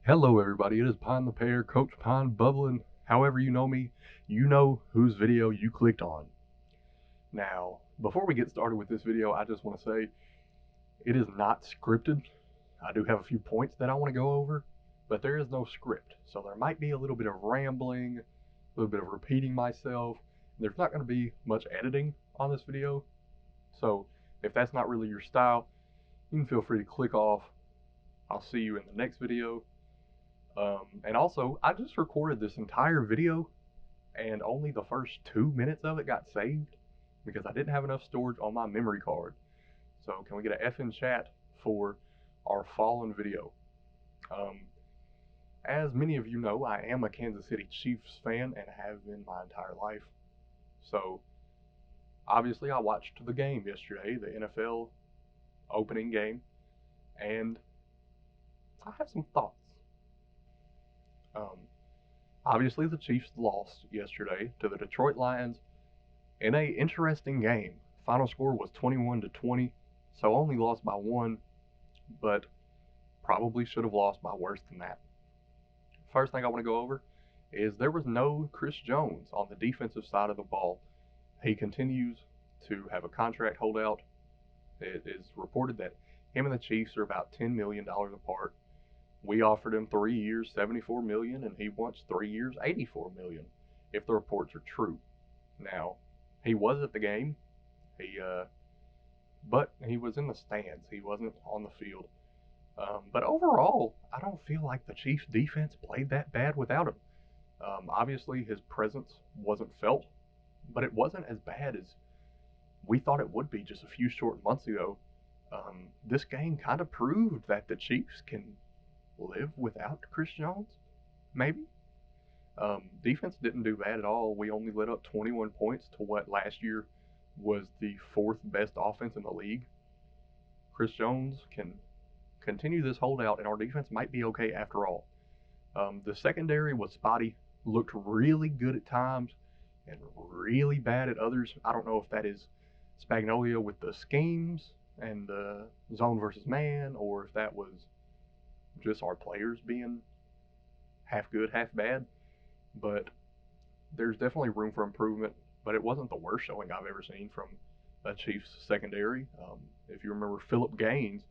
Hello everybody, it is Pine the Pear, Coach Pine Bubbling. However you know me, you know whose video you clicked on. Now, before we get started with this video, I just want to say it is not scripted. I do have a few points that I want to go over, but there is no script. So there might be a little bit of rambling, a little bit of repeating myself. There's not going to be much editing on this video. So if that's not really your style, you can feel free to click off. I'll see you in the next video. And also, I just recorded this entire video, and only the first 2 minutes of it got saved because I didn't have enough storage on my memory card. So, can we get an F in chat for our fallen video? Um, as many of you know, I am a Kansas City Chiefs fan and have been my entire life. So, obviously, I watched the game yesterday, the NFL opening game, and I have some thoughts. Um, Obviously, the Chiefs lost yesterday to the Detroit Lions in a interesting game. Final score was 21-20, so only lost by one, but probably should have lost by worse than that. First thing I want to go over is there was no Chris Jones on the defensive side of the ball. He continues to have a contract holdout. It is reported that him and the Chiefs are about $10 million apart. We offered him 3 years, $74 million, and he wants 3 years, $84 million, if the reports are true. Now, he was at the game. But he was in the stands. He wasn't on the field. But overall, I don't feel like the Chiefs' defense played that bad without him. Obviously, his presence wasn't felt, but it wasn't as bad as we thought it would be just a few short months ago. This game kind of proved that the Chiefs can live without Chris Jones, maybe. Defense didn't do bad at all. We only let up 21 points to what last year was the fourth best offense in the league. Chris Jones can continue this holdout, and our defense might be okay after all. The secondary was spotty, looked really good at times and really bad at others. I don't know if that is Spagnuolo with the schemes and the zone versus man, or if that was just our players being half good, half bad. But there's definitely room for improvement. But it wasn't the worst showing I've ever seen from a Chiefs secondary. If you remember Philip Gaines,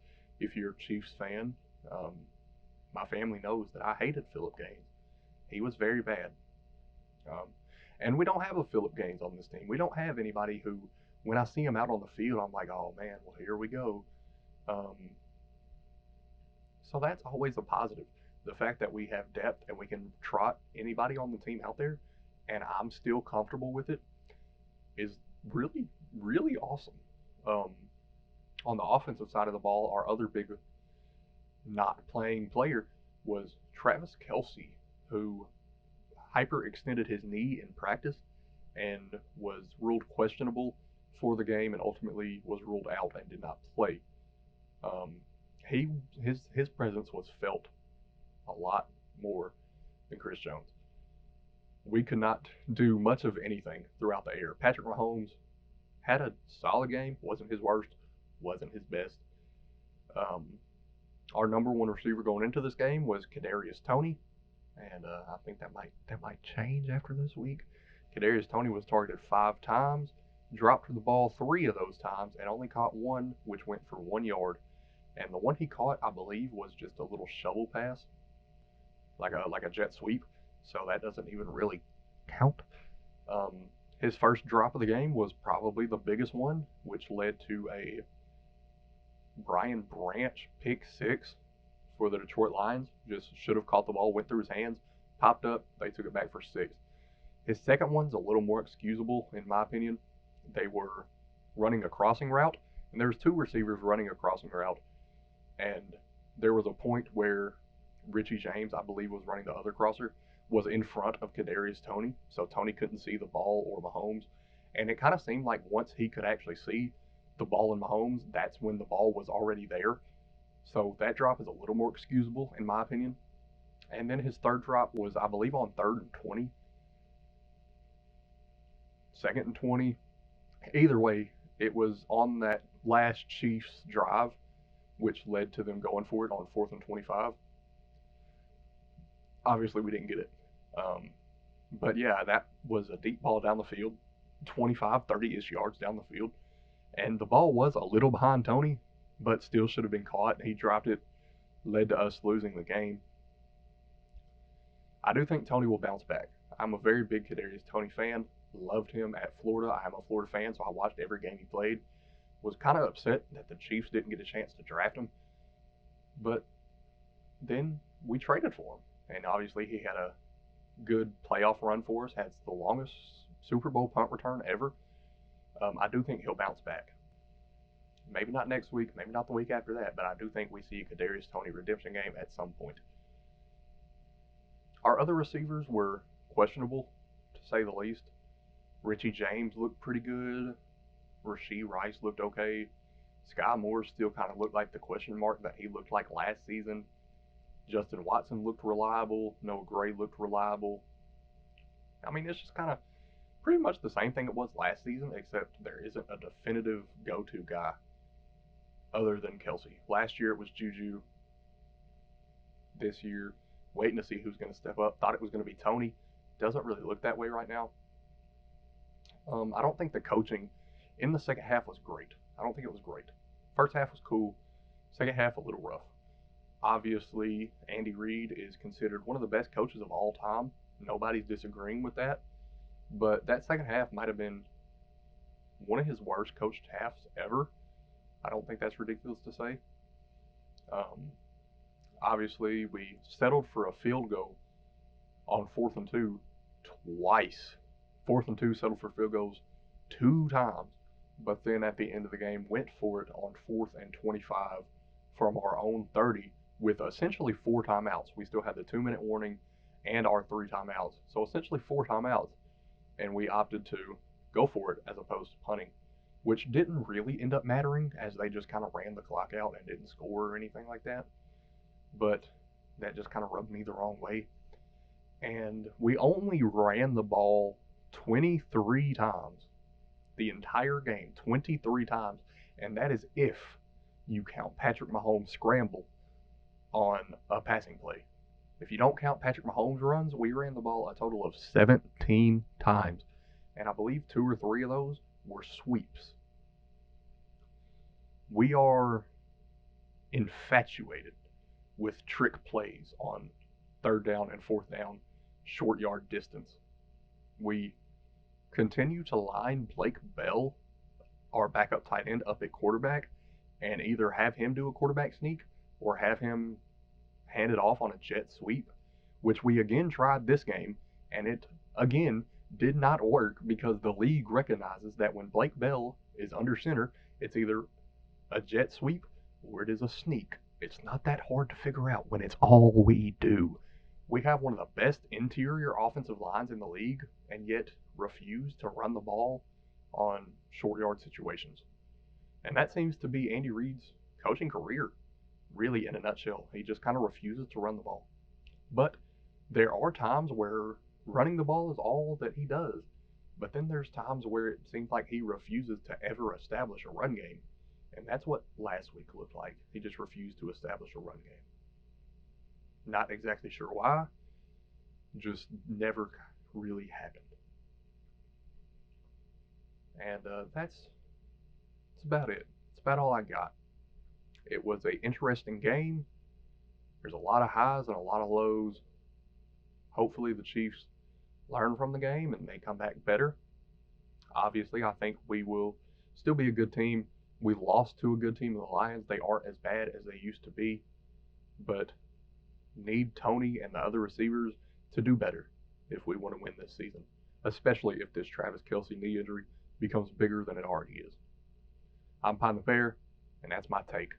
if you're a Chiefs fan, um, my family knows that I hated Philip Gaines. He was very bad. Um, and we don't have a Philip Gaines on this team. We don't have anybody who, when I see him out on the field, I'm like, oh man, well, here we go. Um, so that's always a positive. The fact that we have depth and we can trot anybody on the team out there, and I'm still comfortable with it, is really, really awesome. Um, on the offensive side of the ball, our other big not playing player was Travis Kelce, who hyperextended his knee in practice and was ruled questionable for the game and ultimately was ruled out and did not play. Um, his presence was felt a lot more than Chris Jones. We could not do much of anything throughout the air. Patrick Mahomes had a solid game, wasn't his worst, wasn't his best. Um, our number one receiver going into this game was Kadarius Toney, and I think that might change after this week. Kadarius Toney was targeted 5 times, dropped the ball 3 of those times, and only caught one, which went for 1 yard. And the one he caught, I believe, was just a little shovel pass, like a jet sweep. So that doesn't even really count. Um, his first drop of the game was probably the biggest one, which led to a Brian Branch pick six for the Detroit Lions. Just should have caught the ball, went through his hands, popped up, they took it back for six. His second one's a little more excusable, in my opinion. They were running a crossing route, and there was 2 receivers running a crossing route, and there was a point where Richie James, I believe, was running the other crosser, was in front of Kadarius Toney, so Toney couldn't see the ball or Mahomes, and it kind of seemed like once he could actually see the ball in Mahomes, that's when the ball was already there. So that drop is a little more excusable, in my opinion. And then his third drop was, I believe, on 3rd and 20, 2nd and 20. Either way, it was on that last Chiefs drive, which led to them going for it on 4th and 25. Obviously, we didn't get it. Um, but yeah, that was a deep ball down the field, 25, 30-ish yards down the field. And the ball was a little behind Tony, but still should have been caught. He dropped it, led to us losing the game. I do think Tony will bounce back. I'm a very big Kadarius Tony fan. Loved him at Florida. I'm a Florida fan, so I watched every game he played. Was kind of upset that the Chiefs didn't get a chance to draft him, but then we traded for him, and obviously he had a good playoff run for us. Has the longest Super Bowl punt return ever. I do think he'll bounce back. Maybe not next week, maybe not the week after that, but I do think we see a Kadarius Tony redemption game at some point. Our other receivers were questionable, to say the least. Richie James looked pretty good. Rashee Rice looked okay. Sky Moore still kind of looked like the question mark that he looked like last season. Justin Watson looked reliable. Noah Gray looked reliable. I mean, it's just kind of pretty much the same thing it was last season, except there isn't a definitive go-to guy other than Kelce. Last year it was Juju. This year, waiting to see who's going to step up. Thought it was going to be Tony. Doesn't really look that way right now. I don't think the coaching in the second half was great. I don't think it was great. First half was cool. Second half a little rough. Obviously, Andy Reid is considered one of the best coaches of all time. Nobody's disagreeing with that. But that second half might have been one of his worst coached halves ever. I don't think that's ridiculous to say. Um, Obviously, we settled for a field goal on 4th and 2 twice. 4th and 2 settled for field goals 2 times. But then at the end of the game, went for it on 4th and 25 from our own 30 with essentially 4 timeouts. We still had the 2-minute warning and our 3 timeouts. So essentially 4 timeouts. And we opted to go for it as opposed to punting, which didn't really end up mattering as they just kind of ran the clock out and didn't score or anything like that. But that just kind of rubbed me the wrong way. And we only ran the ball 23 times the entire game, 23 times. And that is if you count Patrick Mahomes' scramble on a passing play. If you don't count Patrick Mahomes' runs, we ran the ball a total of 17 times. And I believe 2 or 3 of those were sweeps. We are infatuated with trick plays on 3rd down and 4th down, short yard distance. We continue to line Blake Bell, our backup tight end, up at quarterback and either have him do a quarterback sneak or have him hand it off on a jet sweep, which we again tried this game, and it again did not work because the league recognizes that when Blake Bell is under center, it's either a jet sweep or it is a sneak. It's not that hard to figure out when it's all we do. We have one of the best interior offensive lines in the league, and yet refuse to run the ball on short yard situations. And that seems to be Andy Reid's coaching career, really, in a nutshell. He just kind of refuses to run the ball. But there are times where running the ball is all that he does. But then there's times where it seems like he refuses to ever establish a run game. And that's what last week looked like. He just refused to establish a run game. Not exactly sure why. Just never really happened. And that's about it. That's about all I got. It was an interesting game. There's a lot of highs and a lot of lows. Hopefully the Chiefs learn from the game and they come back better. Obviously, I think we will still be a good team. We lost to a good team, the Lions. They aren't as bad as they used to be, but need Tony and the other receivers to do better if we want to win this season, especially if this Travis Kelce knee injury becomes bigger than it already is. I'm Pine the Bear, and that's my take.